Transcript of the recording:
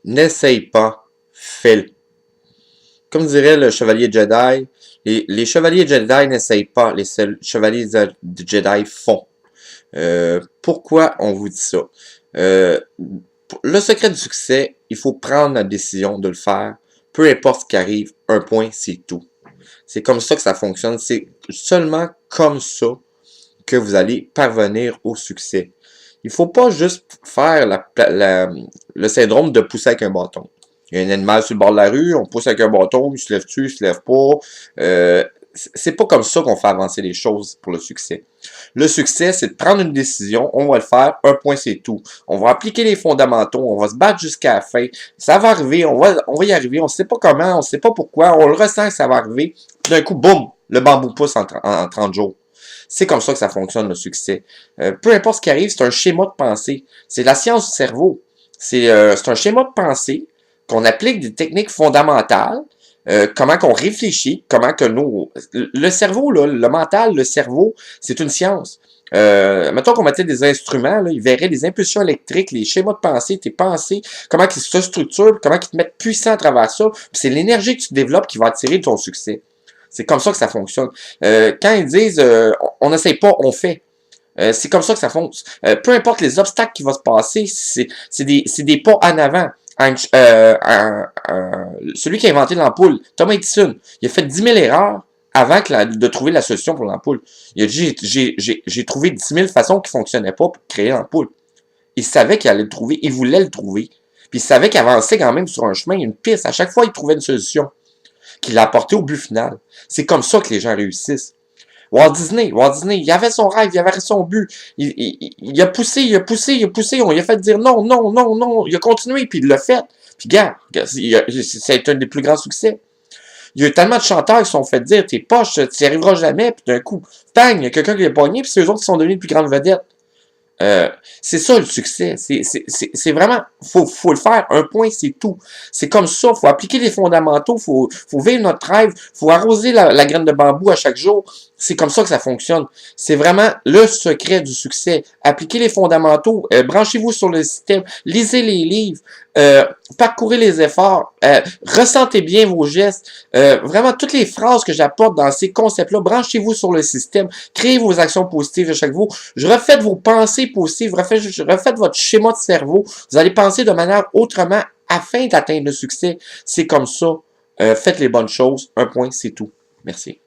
N'essaye pas, fais-le. Comme dirait le chevalier Jedi, les chevaliers Jedi n'essayent pas, les chevaliers Jedi font. Pourquoi on vous dit ça? Euh, le secret du succès, il faut prendre la décision de le faire. Peu importe ce qui arrive, un point, c'est tout. C'est comme ça que ça fonctionne. C'est seulement comme ça que vous allez parvenir au succès. Il faut pas juste faire le syndrome de pousser avec un bâton. Il y a un animal sur le bord de la rue, on pousse avec un bâton, il se lève dessus, il se lève pas. C'est pas comme ça qu'on fait avancer les choses pour le succès. Le succès, c'est de prendre une décision, on va le faire, un point c'est tout. On va appliquer les fondamentaux, on va se battre jusqu'à la fin. Ça va arriver, on va y arriver, on sait pas comment, on sait pas pourquoi, on le ressent que ça va arriver. D'un coup, boum, le bambou pousse en 30 jours. C'est comme ça que ça fonctionne, le succès. Peu importe ce qui arrive, c'est un schéma de pensée. C'est la science du cerveau. C'est un schéma de pensée qu'on applique des techniques fondamentales, comment qu'on réfléchit, comment que le cerveau, là, le mental, le cerveau, c'est une science. Mettons qu'on mettait des instruments, là, ils verraient les impulsions électriques, les schémas de pensée, tes pensées, comment ils se structurent, comment ils te mettent puissant à travers ça. C'est l'énergie que tu développes qui va attirer ton succès. C'est comme ça que ça fonctionne. Quand ils disent on n'essaye pas, on fait. C'est comme ça que ça fonctionne. Peu importe les obstacles qui vont se passer, c'est des pas en avant. Celui qui a inventé l'ampoule, Thomas Edison, il a fait 10 000 erreurs avant de trouver la solution pour l'ampoule. Il a dit, j'ai trouvé 10 000 façons qui fonctionnaient pas pour créer l'ampoule. Il savait qu'il allait le trouver, il voulait le trouver. Puis il savait qu'il avançait quand même sur un chemin, une piste. À chaque fois, il trouvait une solution qui l'a apporté au but final. C'est comme ça que les gens réussissent. Walt Disney, il avait son rêve, il avait son but. Il a poussé, on lui a fait dire non, non, non, non. Il a continué, puis il l'a fait. Puis regarde, c'est un des plus grands succès. Il y a eu tellement de chanteurs qui se sont fait dire t'es poche, tu n'y arriveras jamais, puis d'un coup, bang, il y a quelqu'un qui l'a pogné, puis c'est eux autres qui sont devenus les plus grandes vedettes. C'est ça le succès. C'est vraiment, faut le faire. Un point, c'est tout. C'est comme ça. Faut appliquer les fondamentaux. Faut vivre notre rêve. Faut arroser la graine de bambou à chaque jour. C'est comme ça que ça fonctionne. C'est vraiment le secret du succès. Appliquez les fondamentaux. Branchez-vous sur le système. Lisez les livres. Parcourez les efforts. Ressentez bien vos gestes. Vraiment, toutes les phrases que j'apporte dans ces concepts-là, branchez-vous sur le système. Créez vos actions positives à chaque jour. Je refais vos pensées positives. Refaites votre schéma de cerveau. Vous allez penser de manière autrement afin d'atteindre le succès. C'est comme ça. Faites les bonnes choses. Un point, c'est tout. Merci.